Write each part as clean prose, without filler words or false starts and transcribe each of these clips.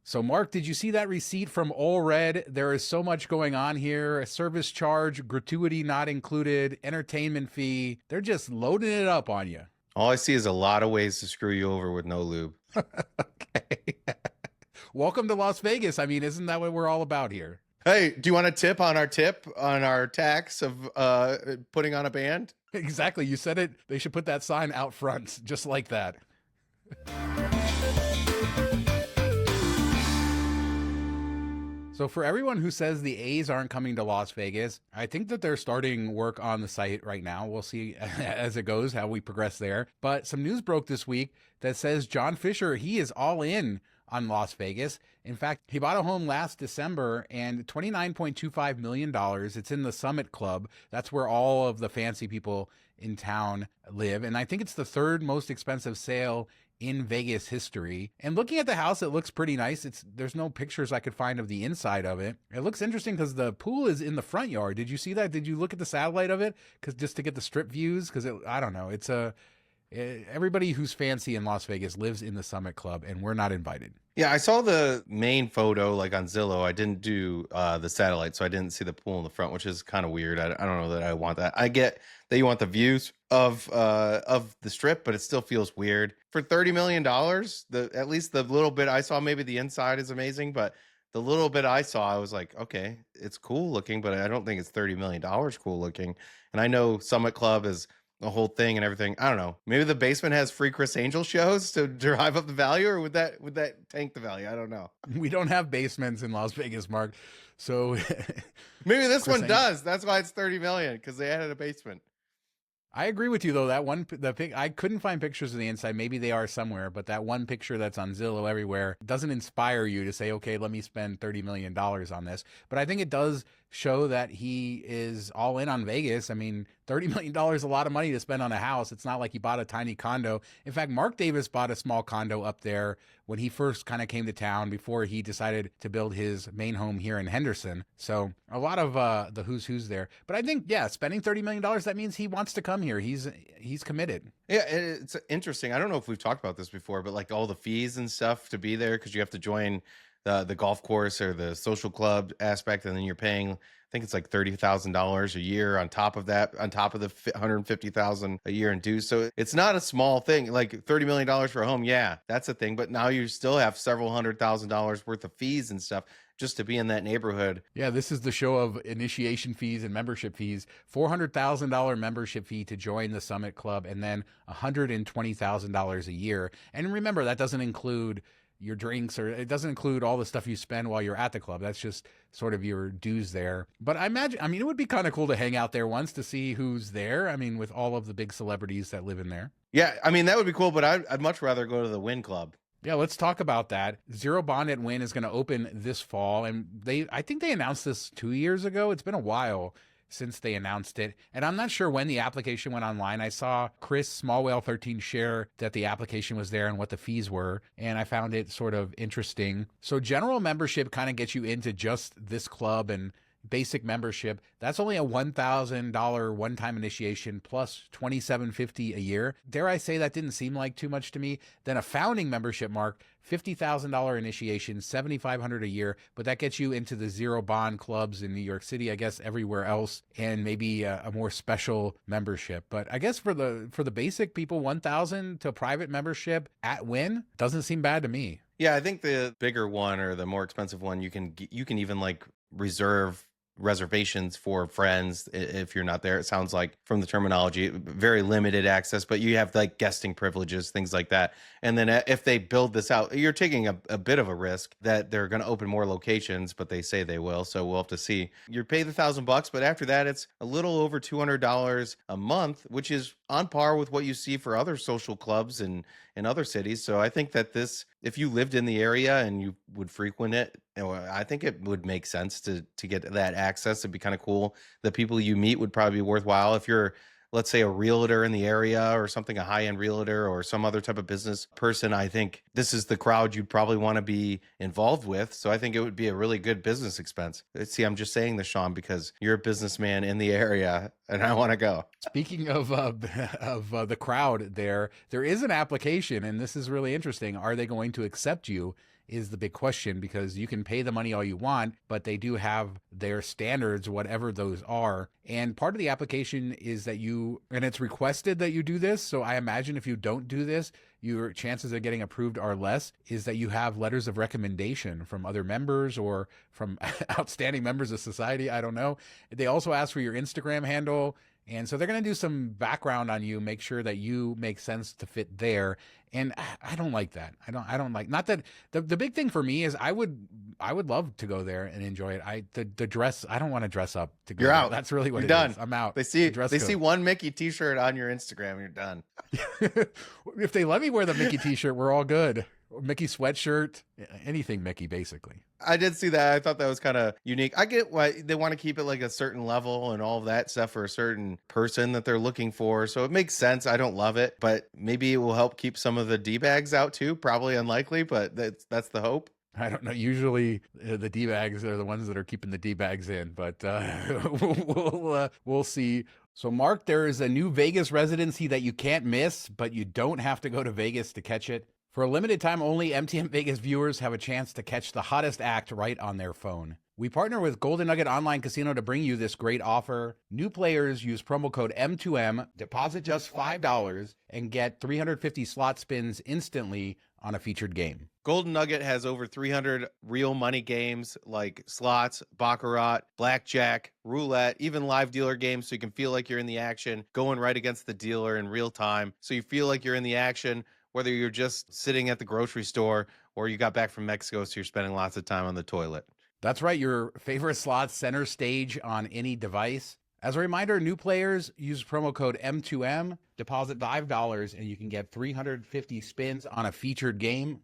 So, Mark, did you see that receipt from Ole Red? There is so much going on here. A service charge, gratuity not included, entertainment fee. They're just loading it up on you. All I see is a lot of ways to screw you over with no lube. Okay. Welcome to Las Vegas. I mean, isn't that what we're all about here? Hey, do you want a tip on our tax of putting on a band? Exactly. You said it. They should put that sign out front, just like that. So for everyone who says the A's aren't coming to Las Vegas, I think that they're starting work on the site right now. We'll see as it goes, how we progress there. But some news broke this week that says John Fisher, he is all in on Las Vegas. In fact, he bought a home last December and $29.25 million. It's in the Summit Club. That's where all of the fancy people in town live. And I think it's the third most expensive sale in Vegas history. And looking at the house, it looks pretty nice. There's no pictures I could find of the inside of it. It looks interesting because the pool is in the front yard. Did you see that? Did you look at the satellite of it? Because just to get the strip views, because I don't know. Everybody who's fancy in Las Vegas lives in the Summit Club, and we're not invited. Yeah, I saw the main photo like on Zillow. I didn't do the satellite, so I didn't see the pool in the front, which is kind of weird. I don't know that I want that. I get that you want the views of the strip, but it still feels weird. For $30 million, at least the little bit I saw, maybe the inside is amazing, but the little bit I saw, I was like, okay, it's cool looking, but I don't think it's $30 million cool looking. And I know Summit Club is the whole thing and everything. I don't know. Maybe the basement has free Chris Angel shows to drive up the value, or would that tank the value? I don't know. We don't have basements in Las Vegas, Mark. So maybe this one does. That's why it's 30 million, because they added a basement. I agree with you though. I couldn't find pictures of the inside. Maybe they are somewhere, but that one picture that's on Zillow everywhere doesn't inspire you to say, okay, let me spend $30 million on this. But I think it does show that he is all in on Vegas. I mean, $30 million is a lot of money to spend on a house. It's not like he bought a tiny condo. In fact, Mark Davis bought a small condo up there when he first kind of came to town before he decided to build his main home here in Henderson. So a lot of the who's there. But I think, yeah, spending $30 million, that means he wants to come here. He's committed. Yeah, it's interesting. I don't know if we've talked about this before, but like all the fees and stuff to be there, because you have to join the golf course or the social club aspect, and then you're paying, I think it's like $30,000 a year on top of that, on top of the $150,000 a year in dues. So it's not a small thing. Like $30 million for a home, yeah, that's a thing. But now you still have several $100,000 worth of fees and stuff just to be in that neighborhood. Yeah, this is the show of initiation fees and membership fees. $400,000 membership fee to join the Summit Club, and then $120,000 a year. And remember, that doesn't include your drinks, or it doesn't include all the stuff you spend while you're at the club. That's just sort of your dues there. But I mean, it would be kind of cool to hang out there once to see who's there. I mean, with all of the big celebrities that live in there. Yeah, I mean, that would be cool, but I'd much rather go to the Wynn Club. Yeah, let's talk about that. Zero Bond at Wynn is going to open this fall, and I think they announced this 2 years ago. It's been a while since they announced it, and I'm not sure when the application went online. I saw Chris Smallwell13 share that the application was there and what the fees were, and I found it sort of interesting. So general membership kind of gets you into just this club, and basic membership, that's only a $1,000 one-time initiation plus $2,750 a year. Dare I say that didn't seem like too much to me. Then a founding membership, Mark, $50,000 initiation, $7,500 a year, but that gets you into the zero bond clubs in New York City, I guess everywhere else, and maybe a more special membership. But I guess for the basic people, $1,000 to private membership at Wynn doesn't seem bad to me. Yeah, I think the bigger one or the more expensive one, you can even like reserve reservations for friends if you're not there. It sounds like from the terminology, very limited access, but you have like guesting privileges, things like that. And then if they build this out, you're taking a bit of a risk that they're going to open more locations, but they say they will. So we'll have to see. You pay the $1,000, but after that, it's a little over $200 a month, which is on par with what you see for other social clubs in other cities. So I think that if you lived in the area and you would frequent it, I think it would make sense to get that access. It'd be kind of cool. The people you meet would probably be worthwhile. If you're, let's say, a realtor in the area or something, a high-end realtor or some other type of business person, I think this is the crowd you'd probably want to be involved with. So I think it would be a really good business expense. See, I'm just saying this, Sean, because you're a businessman in the area and I want to go. Speaking of the crowd there is an application, and this is really interesting. Are they going to accept you is the big question, because you can pay the money all you want, but they do have their standards, whatever those are. And part of the application is that and it's requested that you do this. So I imagine if you don't do this, your chances of getting approved are less, is that you have letters of recommendation from other members or from outstanding members of society. I don't know. They also ask for your Instagram handle. And so they're going to do some background on you, make sure that you make sense to fit there. And I don't like that. I don't like, not that the big thing for me is I would love to go there and enjoy it. The dress, I don't want to dress up to go. You're there. out. That's really what You're it done. is. I'm out. They see one Mickey t-shirt on your Instagram, you're done. If they let me wear the Mickey t-shirt, we're all good. Mickey sweatshirt, anything Mickey, basically. I did see that. I thought that was kind of unique. I get why they want to keep it like a certain level and all of that stuff for a certain person that they're looking for. So it makes sense. I don't love it, but maybe it will help keep some of the D-bags out too. Probably unlikely, but that's the hope. I don't know. Usually the D-bags are the ones that are keeping the D-bags in, but we'll see. So Mark, there is a new Vegas residency that you can't miss, but you don't have to go to Vegas to catch it. For a limited time only, MTM Vegas viewers have a chance to catch the hottest act right on their phone. We partner with Golden Nugget Online Casino to bring you this great offer. New players use promo code M2M, deposit just $5, and get 350 slot spins instantly on a featured game. Golden Nugget has over 300 real money games like slots, baccarat, blackjack, roulette, even live dealer games, so you can feel like you're in the action, going right against the dealer in real time, so you feel like you're in the action, whether you're just sitting at the grocery store or you got back from Mexico, so you're spending lots of time on the toilet. That's right, your favorite slots center stage on any device. As a reminder, new players use promo code M2M, deposit $5, and you can get 350 spins on a featured game.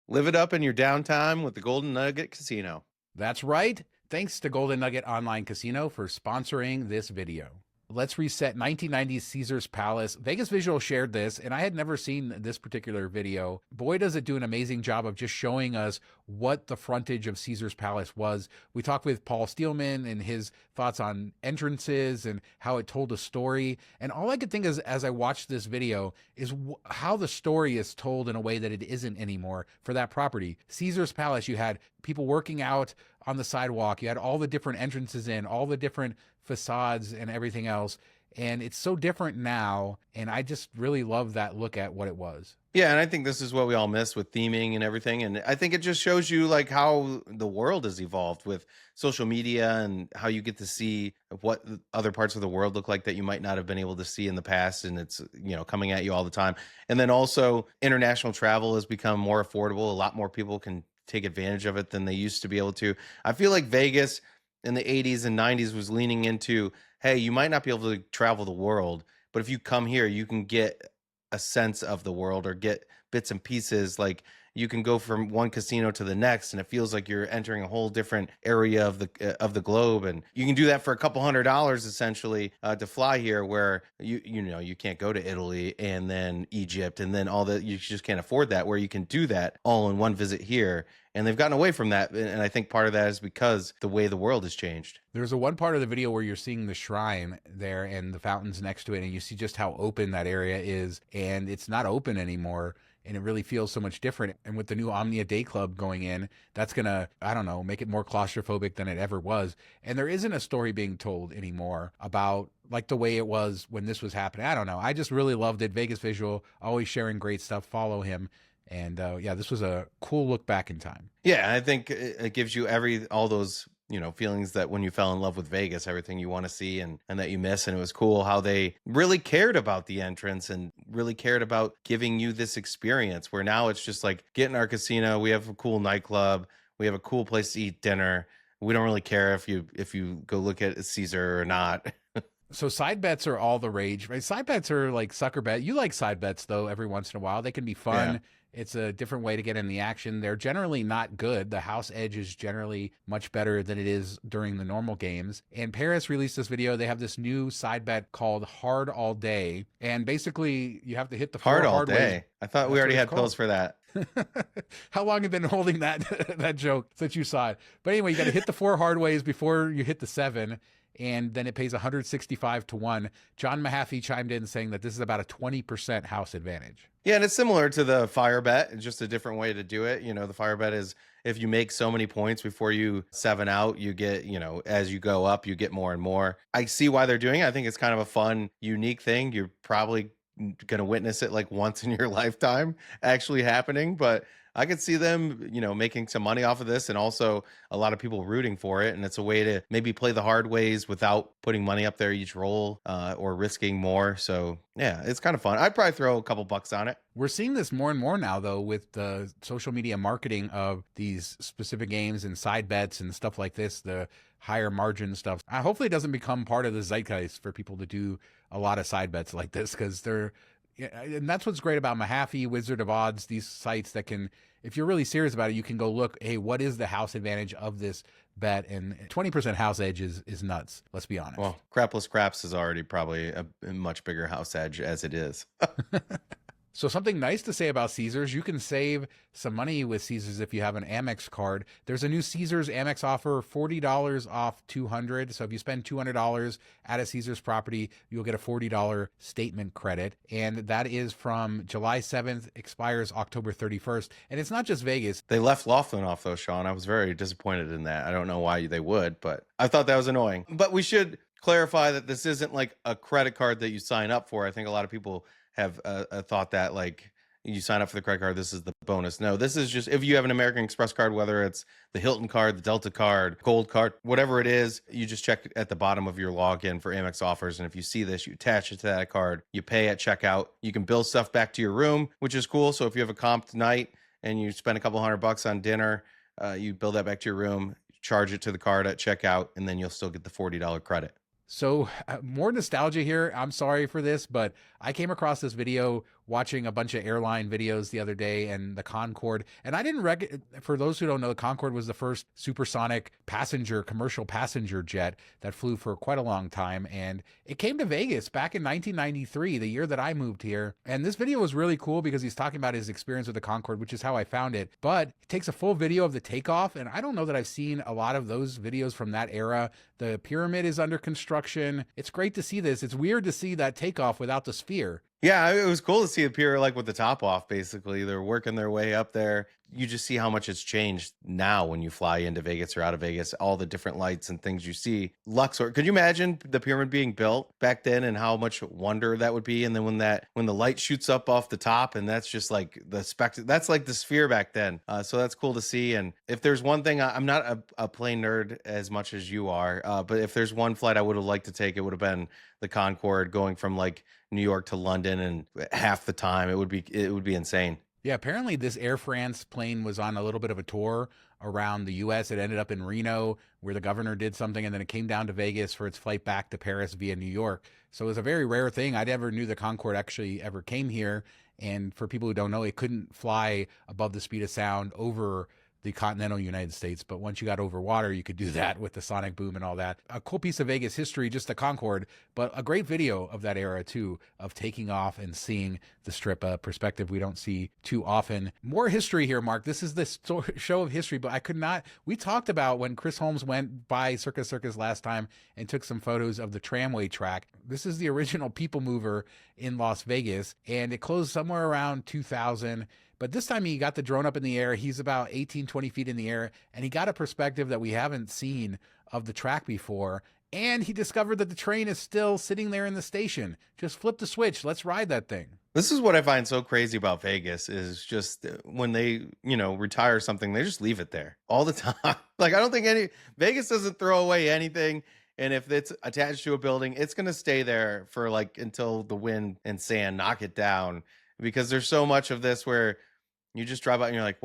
Live it up in your downtime with the Golden Nugget Casino. That's right. Thanks to Golden Nugget Online Casino for sponsoring this video. Let's reset 1990s Caesar's Palace. Vegas Visual shared this, and I had never seen this particular video. Boy, does it do an amazing job of just showing us what the frontage of Caesar's Palace was. We talked with Paul Steelman and his thoughts on entrances and how it told a story. And all I could think is, as I watched this video, is how the story is told in a way that it isn't anymore for that property. Caesar's Palace, you had people working out on the sidewalk. You had all the different entrances in, all the different facades and everything else. And it's so different now. And I just really love that look at what it was. Yeah, and I think this is what we all miss with theming and everything. And I think it just shows you like how the world has evolved with social media and how you get to see what other parts of the world look like that you might not have been able to see in the past. And it's, coming at you all the time. And then also international travel has become more affordable. A lot more people can take advantage of it than they used to be able to. I feel like Vegas in the 80s and 90s was leaning into, hey, you might not be able to travel the world, but if you come here, you can get a sense of the world or get bits and pieces. Like you can go from one casino to the next and it feels like you're entering a whole different area of the globe. And you can do that for a couple $100 essentially to fly here, where you can't go to Italy and then Egypt and then all that. You just can't afford that, where you can do that all in one visit here. And they've gotten away from that. And I think part of that is because the way the world has changed. There's a one part of the video where you're seeing the shrine there and the fountains next to it, and you see just how open that area is. And it's not open anymore. And it really feels so much different. And with the new Omnia Day Club going in, that's going to, I don't know, make it more claustrophobic than it ever was. And there isn't a story being told anymore about like the way it was when this was happening. I don't know. I just really loved it. Vegas Visual, always sharing great stuff. Follow him. And this was a cool look back in time. Yeah, I think it gives you all those feelings that when you fell in love with Vegas, everything you want to see and that you miss. And it was cool how they really cared about the entrance and really cared about giving you this experience, where now it's just like, get in our casino. We have a cool nightclub. We have a cool place to eat dinner. We don't really care if you go look at Caesar or not. So side bets are all the rage, right? Side bets are like sucker bet. You like side bets though, every once in a while. They can be fun. Yeah. It's a different way to get in the action. They're generally not good. The house edge is generally much better than it is during the normal games. And Paris released this video. They have this new side bet called Hard All Day. And basically you have to hit the floor hard all day. way. I thought we already had pills for that. How long have you been holding that that joke since you saw it? But anyway, you got to hit the 4 hard ways before you hit the 7, and then it pays 165 to 1. John Mahaffey chimed in saying that this is about a 20% house advantage. Yeah, and it's similar to the fire bet, it's just a different way to do it. The fire bet is if you make so many points before you 7 out, you get, as you go up, you get more and more. I see why they're doing it. I think it's kind of a fun, unique thing. You're probably going to witness it like once in your lifetime actually happening, but I could see them, making some money off of this, and also a lot of people rooting for it. And it's a way to maybe play the hard ways without putting money up there each roll, or risking more. So yeah, it's kind of fun. I'd probably throw a couple bucks on it. We're seeing this more and more now, though, with the social media marketing of these specific games and side bets and stuff like this, the higher margin stuff. Hopefully it doesn't become part of the zeitgeist for people to do a lot of side bets like this, because and that's what's great about Mahaffey, Wizard of Odds, these sites that can, if you're really serious about it, you can go look, hey, what is the house advantage of this bet? And 20% house edge is nuts. Let's be honest. Well, Crapless Craps is already probably a much bigger house edge as it is. So something nice to say about Caesars, you can save some money with Caesars if you have an Amex card. There's a new Caesars Amex offer, $40 off $200. So if you spend $200 at a Caesars property, you'll get a $40 statement credit. And that is from July 7th, expires October 31st. And it's not just Vegas. They left Laughlin off though, Sean. I was very disappointed in that. I don't know why they would, but I thought that was annoying. But we should clarify that this isn't like a credit card that you sign up for. I think a lot of people have thought that like you sign up for the credit card, this is the bonus. No, this is just if you have an American Express card, whether it's the Hilton card, the Delta card, Gold card, whatever it is, you just check at the bottom of your login for Amex offers. And if you see this, you attach it to that card, you pay at checkout. You can bill stuff back to your room, which is cool. So if you have a comped night and you spend a couple $100 on dinner, you bill that back to your room, charge it to the card at checkout, and then you'll still get the $40 credit. So more nostalgia here. I'm sorry for this, but I came across this video watching a bunch of airline videos the other day, and the Concorde. And I didn't for those who don't know, the Concorde was the first supersonic commercial passenger jet that flew for quite a long time. And it came to Vegas back in 1993, the year that I moved here. And this video was really cool because he's talking about his experience with the Concorde, which is how I found it. But it takes a full video of the takeoff. And I don't know that I've seen a lot of those videos from that era. The pyramid is under construction. It's great to see this. It's weird to see that takeoff without the sphere. Yeah, it was cool to see a pier like with the top off, basically. They're working their way up there. You just see how much it's changed now when you fly into Vegas or out of Vegas, all the different lights and things you see. Luxor, could you imagine the pyramid being built back then and how much wonder that would be? And then when the light shoots up off the top, and that's just like that's like the sphere back then. So that's cool to see. And if there's one thing, I'm not a plane nerd as much as you are, but if there's one flight I would have liked to take, it would have been the Concorde going from like New York to London, and half the time it would be insane. Yeah, apparently this Air France plane was on a little bit of a tour around the U.S. It ended up in Reno, where the governor did something, and then it came down to Vegas for its flight back to Paris via New York. So it was a very rare thing. I never knew the Concorde actually ever came here. And for people who don't know, it couldn't fly above the speed of sound over the continental United States. But once you got over water, you could do that with the sonic boom and all that. A cool piece of Vegas history, just the Concorde, but a great video of that era too, of taking off and seeing the Strip, a perspective we don't see too often. More history here, Mark. This is the show of history, but we talked about when Chris Holmes went by Circus Circus last time and took some photos of the tramway track. This is the original people mover in Las Vegas, and it closed somewhere around 2000. But this time he got the drone up in the air. He's about 18, 20 feet in the air, and he got a perspective that we haven't seen of the track before. And he discovered that the train is still sitting there in the station. Just flip the switch. Let's ride that thing. This is what I find so crazy about Vegas is just when they, retire something, they just leave it there all the time. Like, I don't think Vegas doesn't throw away anything. And if it's attached to a building, it's going to stay there for like until the wind and sand knock it down, because there's so much of this where you just drive out and you're like,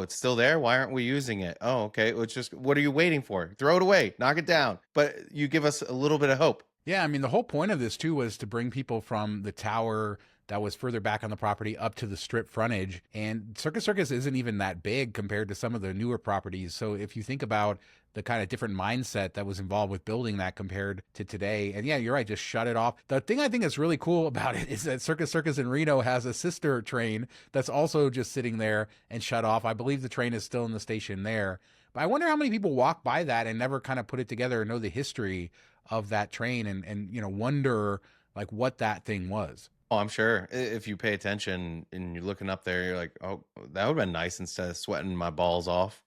it's still there? Why aren't we using it? Oh, okay. It's just, what are you waiting for? Throw it away, knock it down. But you give us a little bit of hope. Yeah, I mean, the whole point of this too was to bring people from the tower that was further back on the property up to the strip frontage. And Circus Circus isn't even that big compared to some of the newer properties. So if you think about the kind of different mindset that was involved with building that compared to today. And yeah, you're right, just shut it off. The thing I think is really cool about it is that Circus Circus in Reno has a sister train that's also just sitting there and shut off. I believe the train is still in the station there. But I wonder how many people walk by that and never kind of put it together and know the history of that train and wonder like what that thing was. Oh, I'm sure if you pay attention and you're looking up there, you're like, oh, that would have been nice instead of sweating my balls off.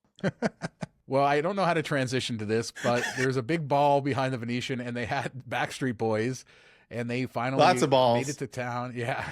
Well, I don't know how to transition to this, but there's a big ball behind the Venetian, and they had Backstreet Boys, and they finally Lots of balls. made it to town. Yeah.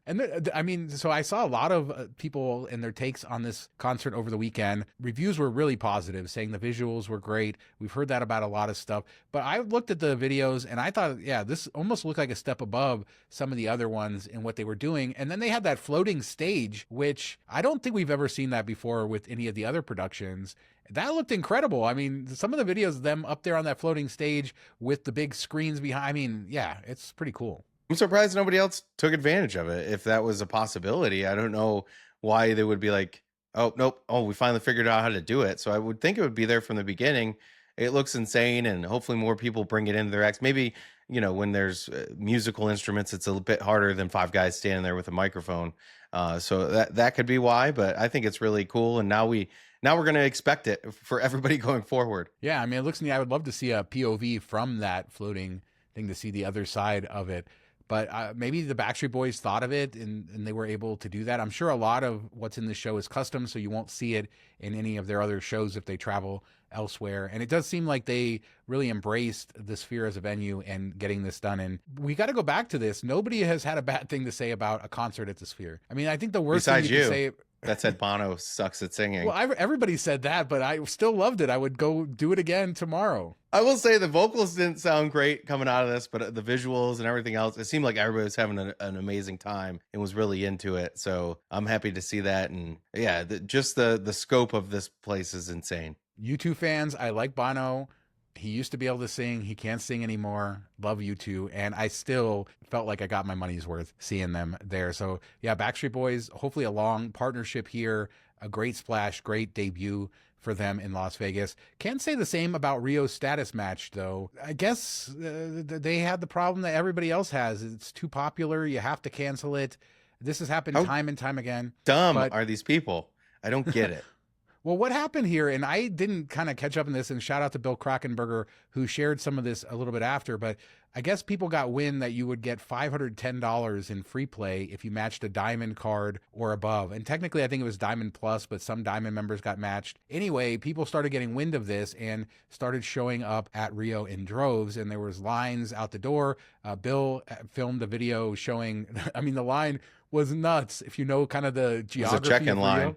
And I mean, so I saw a lot of people and their takes on this concert over the weekend. Reviews were really positive, saying the visuals were great. We've heard that about a lot of stuff. But I looked at the videos and I thought, yeah, this almost looked like a step above some of the other ones in what they were doing. And then they had that floating stage, which I don't think we've ever seen that before with any of the other productions. That looked incredible. I mean, some of the videos of them up there on that floating stage with the big screens behind, I mean, yeah, it's pretty cool. I'm surprised nobody else took advantage of it. If that was a possibility, I don't know why they would be like, oh, nope. Oh, we finally figured out how to do it. So I would think it would be there from the beginning. It looks insane, and hopefully more people bring it into their acts. Maybe, when there's musical instruments, it's a bit harder than five guys standing there with a microphone. So that could be why, but I think it's really cool. And now we're going to expect it for everybody going forward. Yeah, I mean, it looks neat. I would love to see a POV from that floating thing to see the other side of it. But maybe the Backstreet Boys thought of it and they were able to do that. I'm sure a lot of what's in the show is custom, so you won't see it in any of their other shows if they travel elsewhere. And it does seem like they really embraced the Sphere as a venue and getting this done. And we got to go back to this. Nobody has had a bad thing to say about a concert at the Sphere. I mean, I think the worst Besides thing you can say... That said Bono sucks at singing. Well, everybody said that, but I still loved it. I would go do it again tomorrow. I will say the vocals didn't sound great coming out of this, but the visuals and everything else, it seemed like everybody was having an amazing time and was really into it. So I'm happy to see that. And yeah, just the scope of this place is insane. U2 fans, I like Bono. He used to be able to sing. He can't sing anymore. Love U2. And I still felt like I got my money's worth seeing them there. So yeah, Backstreet Boys, hopefully a long partnership here, a great splash, great debut for them in Las Vegas. Can't say the same about Rio's status match, though. I guess they had the problem that everybody else has. It's too popular. You have to cancel it. This has happened time and time again. Dumb are these people? I don't get it. Well, what happened here, and I didn't kind of catch up in this, and shout out to Bill Krakenberger, who shared some of this a little bit after, but I guess people got wind that you would get $510 in free play if you matched a diamond card or above. And technically, I think it was Diamond Plus, but some diamond members got matched. Anyway, people started getting wind of this and started showing up at Rio in droves, and there was lines out the door. Bill filmed a video showing, I mean, the line was nuts. If you know kind of the geography. It was a check-in line.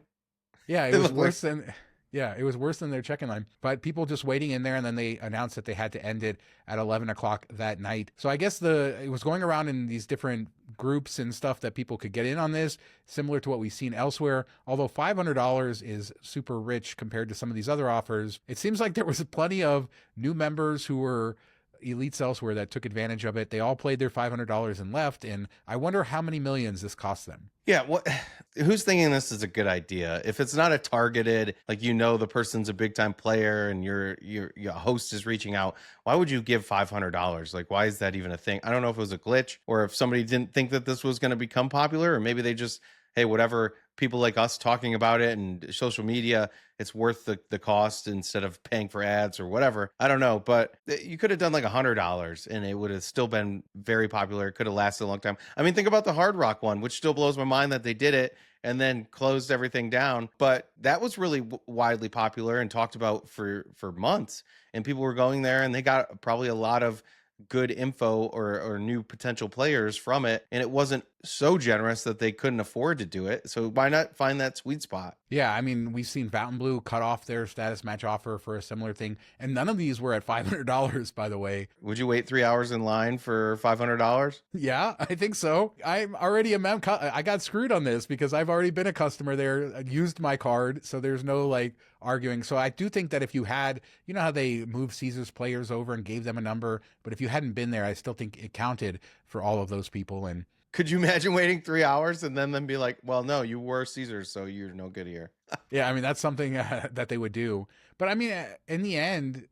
Yeah, it was worse than their check-in line. But people just waiting in there, and then they announced that they had to end it at 11 o'clock that night. So I guess it was going around in these different groups and stuff that people could get in on this, similar to what we've seen elsewhere. Although $500 is super rich compared to some of these other offers, it seems like there was plenty of new members who were elites elsewhere that took advantage of it. They all played their $500 and left, and I wonder how many millions this cost them. Yeah, who's thinking this is a good idea? If it's not a targeted, like the person's a big time player and your host is reaching out, why would you give $500? Like, why is that even a thing? I don't know if it was a glitch or if somebody didn't think that this was going to become popular, or maybe they just, hey, whatever, people like us talking about it and social media, it's worth the cost instead of paying for ads or whatever. I don't know, but you could have done like $100 and it would have still been very popular. It could have lasted a long time. I mean, think about the Hard Rock one, which still blows my mind that they did it and then closed everything down. But that was really widely popular and talked about for months. And people were going there and they got probably a lot of good info or new potential players from it, and it wasn't so generous that they couldn't afford to do it. So why not find that sweet spot? Yeah, I mean, we've seen Fountain Blue cut off their status match offer for a similar thing, and none of these were at $500, by the way. Would you wait 3 hours in line for $500? Yeah, I think so. I'm already I got screwed on this because I've already been a customer there, used my card, so there's no arguing. So I do think that if you had, you know how they moved Caesars players over and gave them a number, but if you hadn't been there, I still think it counted for all of those people. And Could you imagine waiting 3 hours and then be like, well, no, you were Caesars, so you're no good here. Yeah, I mean that's something that they would do. But I mean, in the end,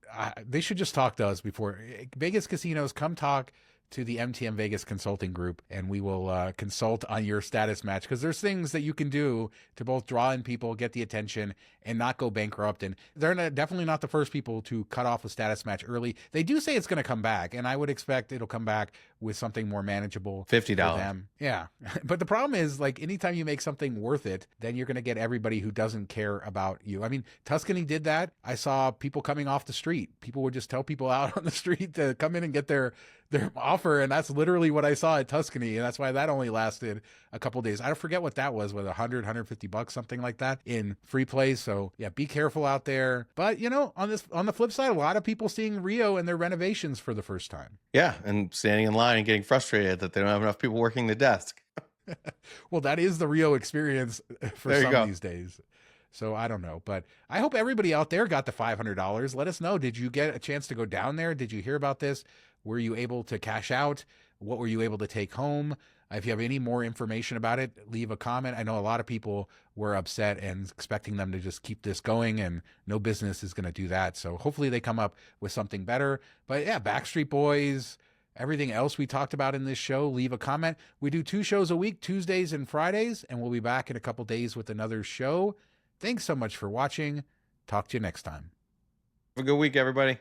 they should just talk to us before Vegas casinos. Come talk to the MTM Vegas Consulting Group, and we will consult on your status match, because there's things that you can do to both draw in people, get the attention, and not go bankrupt. And they're definitely not the first people to cut off a status match early. They do say it's going to come back, and I would expect it'll come back with something more manageable. $50. For them. Yeah. But the problem is, like, anytime you make something worth it, then you're going to get everybody who doesn't care about you. I mean, Tuscany did that. I saw people coming off the street. People would just tell people out on the street to come in and get their offer, and that's literally what I saw at Tuscany, and that's why that only lasted a couple days. I forget what that was, with $150, something like that, in free play. So yeah, be careful out there. But you know, on the flip side, a lot of people seeing Rio and their renovations for the first time. Yeah, and standing in line and getting frustrated that they don't have enough people working the desk. Well, that is the Rio experience for some these days. So I don't know, but I hope everybody out there got the $500. Let us know. Did you get a chance to go down there? Did you hear about this? Were you able to cash out? What were you able to take home? If you have any more information about it, leave a comment. I know a lot of people were upset and expecting them to just keep this going, and no business is going to do that. So hopefully they come up with something better. But yeah, Backstreet Boys, everything else we talked about in this show, leave a comment. We do 2 shows a week, Tuesdays and Fridays, and we'll be back in a couple days with another show. Thanks so much for watching. Talk to you next time. Have a good week, everybody.